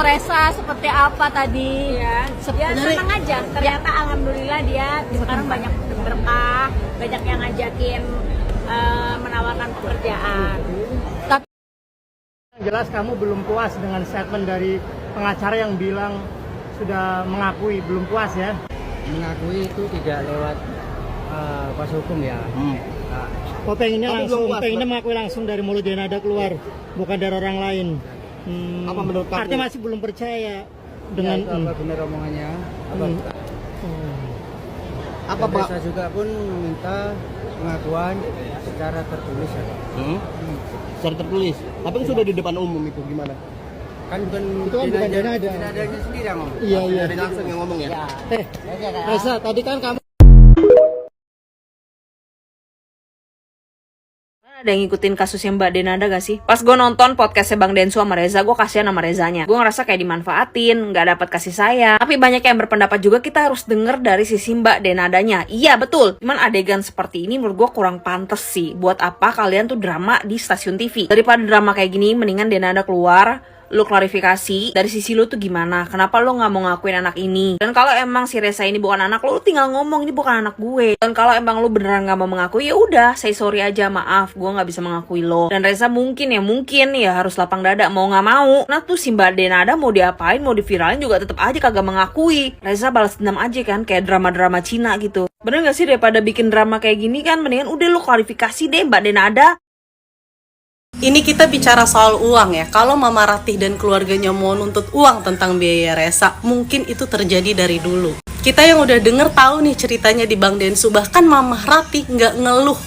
Resa seperti apa tadi? Ya, dia senang aja. Ternyata alhamdulillah dia sekarang banyak berkah, banyak yang ngajakin menawarkan pekerjaan. Tapi Jelas kamu belum puas dengan statement dari pengacara yang bilang sudah mengakui, belum puas ya? Mengakui itu tidak lewat kuasa hukum ya. Oh, pengennya Tapi langsung, belum puas, pengennya mengakui langsung dari mulut Denada keluar, bukan dari orang lain. Apa menurut kamu? Artinya masih belum percaya Dengan dengan apa benar omongannya? Apa? Apa Dan Pak? Resa juga pun meminta pengakuan secara tertulis ya. Secara tertulis. Tapi kan sudah di depan umum itu gimana? Kan bukan Itu kan bukan Denada. Denadanya sendiri yang ngomong. Iya, iya. Dari langsung yang ngomong ya? Resa, tadi kan kamu Ada yang ngikutin kasusnya Mbak Denada gak sih? Pas gue nonton podcastnya Bang Densu sama Reza, gue kasihan sama Rezanya. Gue ngerasa kayak dimanfaatin, gak dapat kasih sayang. Tapi banyak yang berpendapat juga kita harus denger dari sisi Mbak Denadanya. Iya betul, cuman adegan seperti ini menurut gue kurang pantes sih. Buat apa kalian tuh drama di stasiun TV? Daripada drama kayak gini, mendingan Denada keluar, lu klarifikasi dari sisi lu tuh gimana, kenapa lu nggak mau ngakuin anak ini. Dan kalau emang si Resa ini bukan anak lu tinggal ngomong ini bukan anak gue. Dan kalau emang lu beneran nggak mau mengakui, ya udah say sorry aja, maaf gue nggak bisa mengakui lo. Dan Resa mungkin ya harus lapang dada mau nggak mau. Nah tuh si Mbak Denada mau diapain, mau diviralin juga tetap aja kagak mengakui. Resa balas dendam aja kan, kayak drama-drama Cina gitu. Bener gak sih, daripada bikin drama kayak gini kan mendingan udah lu klarifikasi deh Mbak Denada. Ini kita bicara soal uang ya. Kalau Mama Ratih dan keluarganya mau nuntut uang tentang biaya Resa, mungkin itu terjadi dari dulu. Kita yang udah denger tahu nih ceritanya di Bang Densu. Bahkan Mama Ratih nggak ngeluh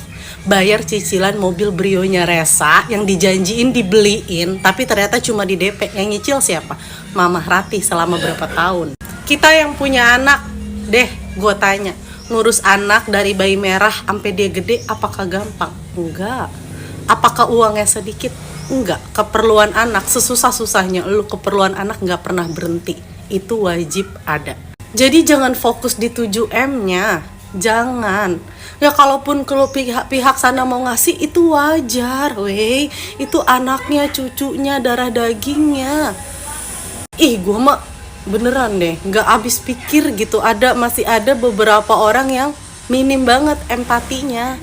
bayar cicilan mobil Brionya Resa yang dijanjiin dibeliin, tapi ternyata cuma di DP. Yang nyicil siapa? Mama Ratih selama berapa tahun. Kita yang punya anak, deh gue tanya, ngurus anak dari bayi merah sampai dia gede apakah gampang? Enggak. Apakah uangnya sedikit? Enggak. Keperluan anak sesusah-susahnya lu, keperluan anak nggak pernah berhenti. Itu wajib ada. Jadi jangan fokus di 7M-nya. Jangan. Ya kalaupun kalau pihak sana mau ngasih itu wajar, weh. Itu anaknya, cucunya, darah dagingnya. Ih, gua mah beneran deh, nggak habis pikir gitu. Masih ada beberapa orang yang minim banget empatinya.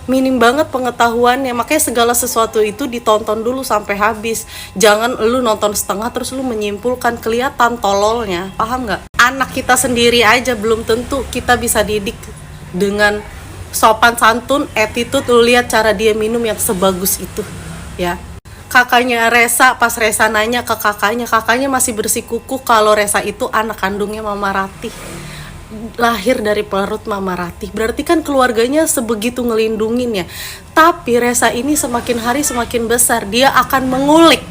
Minim banget pengetahuannya, makanya segala sesuatu itu ditonton dulu sampai habis. Jangan lu nonton setengah terus lu menyimpulkan, kelihatan tololnya, paham nggak? Anak kita sendiri aja belum tentu kita bisa didik dengan sopan santun, attitude. Lu lihat cara dia minum yang sebagus itu, ya. Kakaknya Resa, pas Resa nanya ke kakaknya masih bersikukuh kalau Resa itu anak kandungnya Mama Ratih. Lahir dari perut Mama Ratih, berarti kan keluarganya sebegitu ngelindungin ya. Tapi Resa ini semakin hari semakin besar, dia akan mengulik,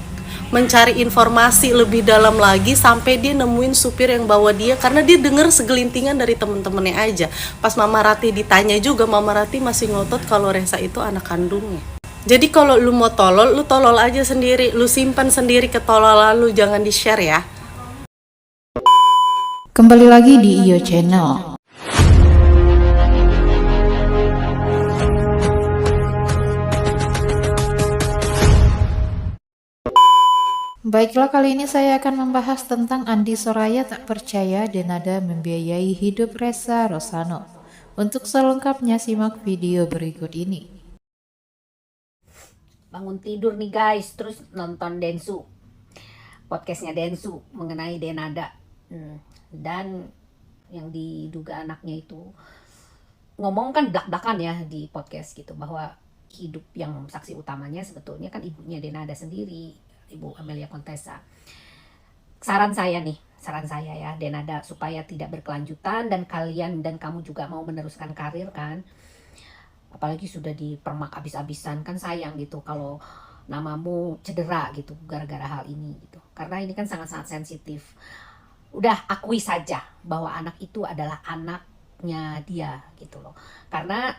mencari informasi lebih dalam lagi sampai dia nemuin supir yang bawa dia, karena dia dengar segelintingan dari temen-temennya aja. Pas Mama Ratih ditanya juga, Mama Ratih masih ngotot kalau Resa itu anak kandungnya. Jadi kalau lu mau tolol, lu tolol aja sendiri, lu simpan sendiri ketololan lu, jangan di-share ya. Kembali lagi di IO Channel. Baiklah, kali ini saya akan membahas tentang Andi Soraya tak percaya Denada membiayai hidup Resa Rosano. Untuk selengkapnya simak video berikut ini. Bangun tidur nih guys, terus nonton Densu, podcastnya Densu mengenai Denada. Dan yang diduga anaknya itu ngomong kan belak-belakan ya di podcast gitu, bahwa hidup yang saksi utamanya sebetulnya kan ibunya Denada sendiri, Ibu Amelia Contessa. Saran saya ya Denada, supaya tidak berkelanjutan dan kalian dan kamu juga mau meneruskan karir kan, apalagi sudah dipermak abis-abisan, kan sayang gitu kalau namamu cedera gitu gara-gara hal ini gitu, karena ini kan sangat-sangat sensitif. Udah akui saja bahwa anak itu adalah anaknya dia gitu loh. Karena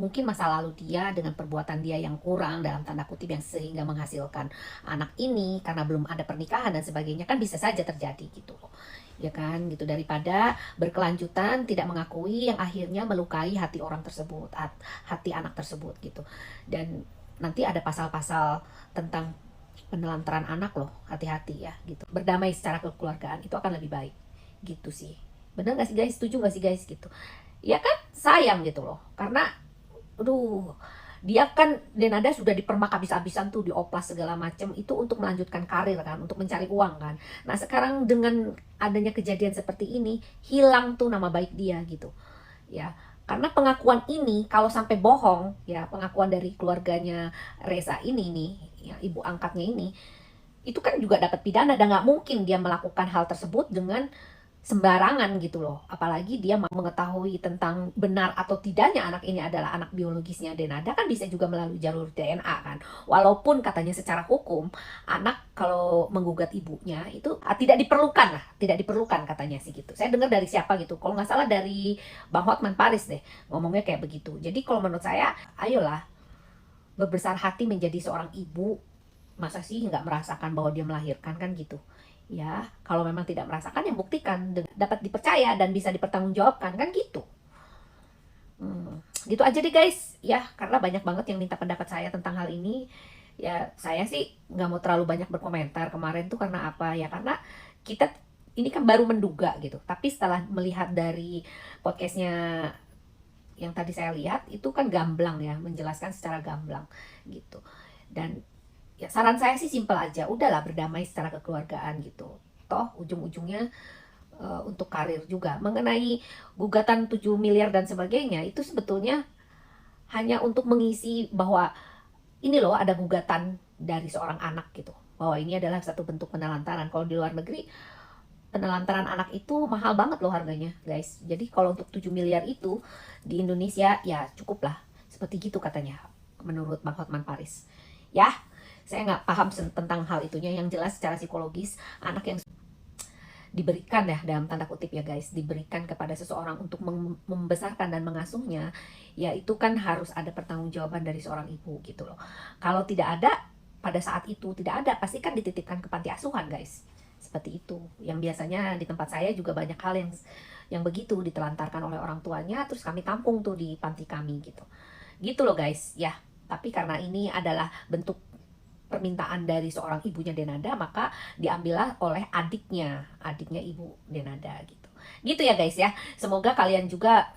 mungkin masa lalu dia dengan perbuatan dia yang kurang dalam tanda kutip yang sehingga menghasilkan anak ini karena belum ada pernikahan dan sebagainya, kan bisa saja terjadi gitu loh. Ya kan gitu, daripada berkelanjutan tidak mengakui yang akhirnya melukai hati orang tersebut, hati anak tersebut gitu. Dan nanti ada pasal-pasal tentang penelantaran anak loh, hati-hati ya gitu. Berdamai secara kekeluargaan itu akan lebih baik gitu sih. Bener gak sih guys? Setuju gak sih guys gitu? Ya kan sayang gitu loh, karena aduh, dia kan Denada sudah dipermak habis-habisan tuh, dioplas segala macam itu untuk melanjutkan karir kan, untuk mencari uang kan. Nah sekarang dengan adanya kejadian seperti ini, hilang tuh nama baik dia gitu ya. Karena pengakuan ini kalau sampai bohong ya, pengakuan dari keluarganya Reza ini nih ya, ibu angkatnya ini, itu kan juga dapat pidana dan nggak mungkin dia melakukan hal tersebut dengan sembarangan gitu loh. Apalagi dia mau mengetahui tentang benar atau tidaknya anak ini adalah anak biologisnya Denada, kan bisa juga melalui jalur DNA kan. Walaupun katanya secara hukum anak kalau menggugat ibunya itu tidak diperlukan lah, tidak diperlukan katanya sih gitu. Saya dengar dari siapa gitu, kalau nggak salah dari Bang Hotman Paris deh ngomongnya kayak begitu. Jadi kalau menurut saya, ayolah berbesar hati menjadi seorang ibu. Masa sih nggak merasakan bahwa dia melahirkan kan gitu ya. Kalau memang tidak merasakan, yang buktikan dapat dipercaya dan bisa dipertanggungjawabkan kan gitu. Gitu aja deh guys ya, karena banyak banget yang minta pendapat saya tentang hal ini ya. Saya sih nggak mau terlalu banyak berkomentar kemarin tuh, karena apa ya, karena kita ini kan baru menduga gitu. Tapi setelah melihat dari podcastnya yang tadi saya lihat, itu kan gamblang ya, menjelaskan secara gamblang gitu. Dan ya saran saya sih simpel aja, udahlah berdamai secara kekeluargaan gitu. Toh ujung-ujungnya untuk karir juga. Mengenai gugatan 7 miliar dan sebagainya, itu sebetulnya hanya untuk mengisi bahwa ini loh ada gugatan dari seorang anak gitu, bahwa ini adalah satu bentuk penelantaran. Kalau di luar negeri penelantaran anak itu mahal banget loh harganya guys. Jadi kalau untuk 7 miliar itu di Indonesia ya cukup lah, seperti gitu katanya menurut Bang Hotman Paris ya. Saya nggak paham tentang hal itunya. Yang jelas secara psikologis, anak yang diberikan ya, dalam tanda kutip ya guys, diberikan kepada seseorang untuk membesarkan dan mengasuhnya, ya itu kan harus ada pertanggungjawaban dari seorang ibu gitu loh. Kalau tidak ada, pada saat itu tidak ada, pasti kan dititipkan ke panti asuhan guys. Seperti itu. Yang biasanya di tempat saya juga banyak hal yang begitu, ditelantarkan oleh orang tuanya, terus kami tampung tuh di panti kami gitu. Gitu loh guys ya. Tapi karena ini adalah bentuk permintaan dari seorang ibunya Denada, maka diambillah oleh adiknya ibu Denada gitu. Gitu ya guys ya. Semoga kalian juga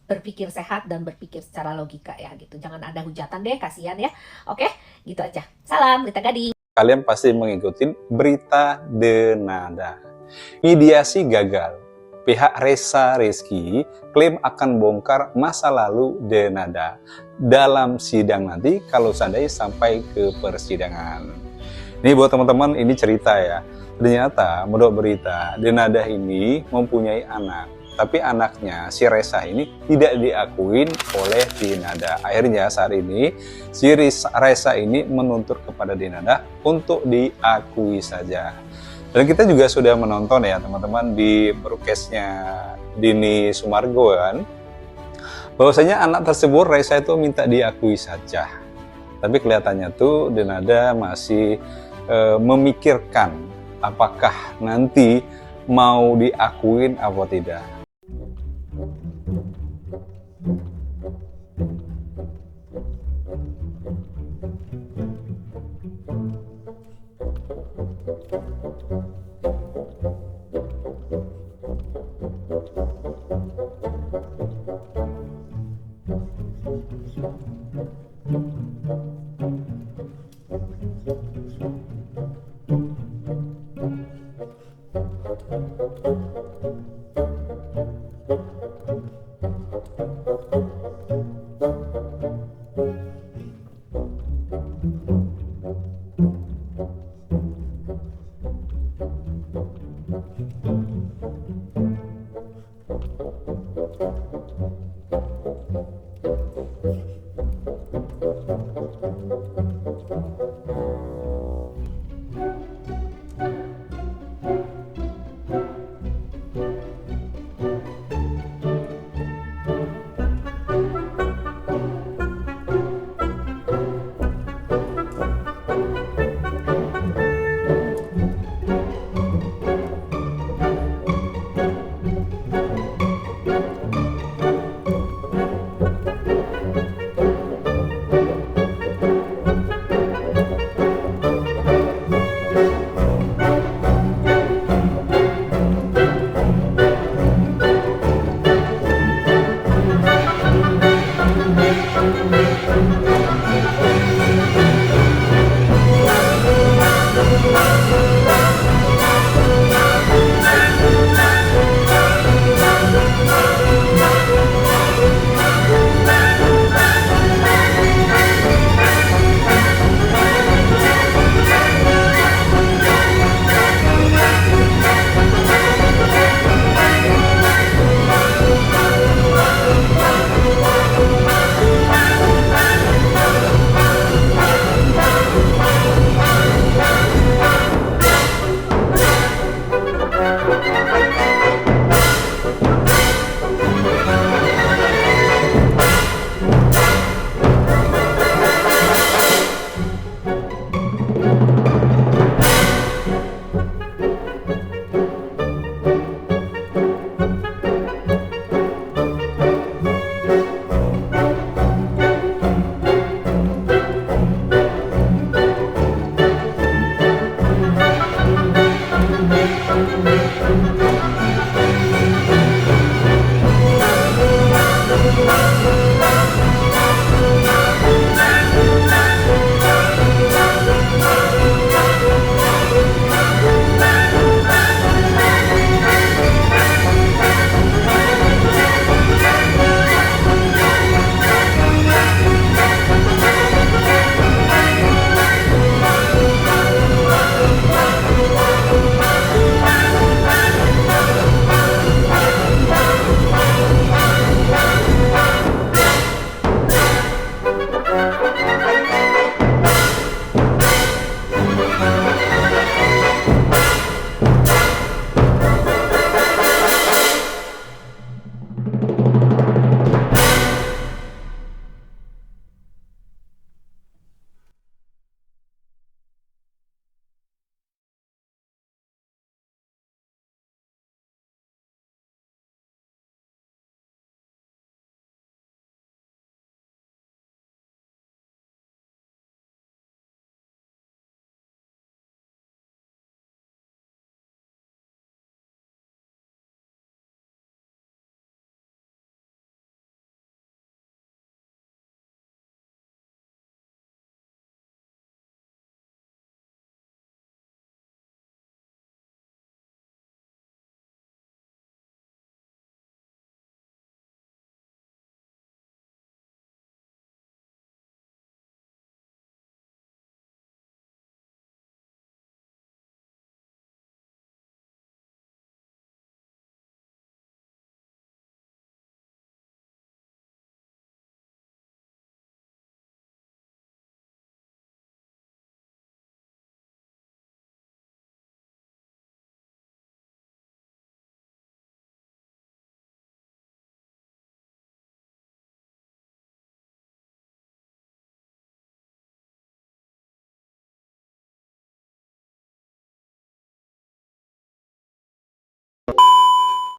berpikir sehat dan berpikir secara logika ya gitu. Jangan ada hujatan deh, kasihan ya. Oke, gitu aja. Salam Lita Gading. Kalian pasti mengikuti berita Denada. Mediasi gagal. Pihak Reza Rizky klaim akan bongkar masa lalu Denada dalam sidang nanti kalau seandainya sampai ke persidangan. Ini buat teman-teman, ini cerita ya. Ternyata menurut berita Denada ini mempunyai anak, tapi anaknya si Reza ini tidak diakuin oleh Denada. Akhirnya saat ini si Reza ini menuntut kepada Denada untuk diakui saja. Dan kita juga sudah menonton ya teman-teman di broadcastnya Dini Sumargo kan, bahwasanya anak tersebut Reza itu minta diakui saja. Tapi kelihatannya tuh Denada masih memikirkan apakah nanti mau diakuin atau tidak.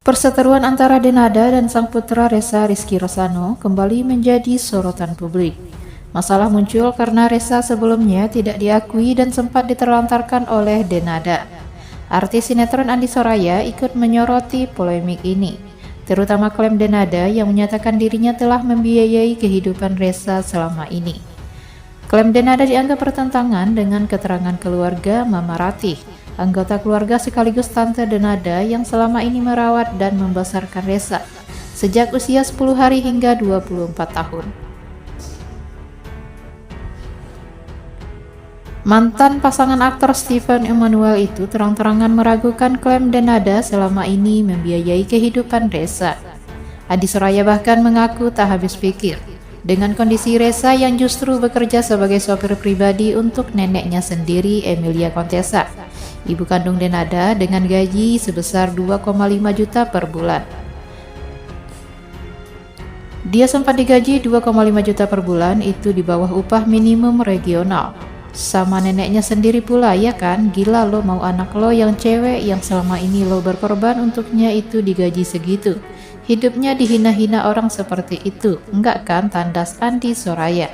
Perseteruan antara Denada dan sang putra Ressa Rizky Rosano kembali menjadi sorotan publik. Masalah muncul karena Ressa sebelumnya tidak diakui dan sempat diterlantarkan oleh Denada. Artis sinetron Andi Soraya ikut menyoroti polemik ini, terutama klaim Denada yang menyatakan dirinya telah membiayai kehidupan Ressa selama ini. Klaim Denada dianggap bertentangan dengan keterangan keluarga Mama Ratih, anggota keluarga sekaligus tante Denada yang selama ini merawat dan membesarkan Ressa sejak usia 10 hari hingga 24 tahun. Mantan pasangan aktor Stephen Emmanuel itu terang-terangan meragukan klaim Denada selama ini membiayai kehidupan Ressa. Andi Soraya bahkan mengaku tak habis pikir dengan kondisi Ressa yang justru bekerja sebagai sopir pribadi untuk neneknya sendiri, Emilia Contessa, ibu kandung Denada, dengan gaji sebesar 2,5 juta per bulan. Dia sempat digaji 2,5 juta per bulan, itu di bawah upah minimum regional. Sama neneknya sendiri pula, ya kan? Gila lo, mau anak lo yang cewek yang selama ini lo berkorban untuknya itu digaji segitu. Hidupnya dihina-hina orang seperti itu, enggak kan? Tandas Andi Soraya.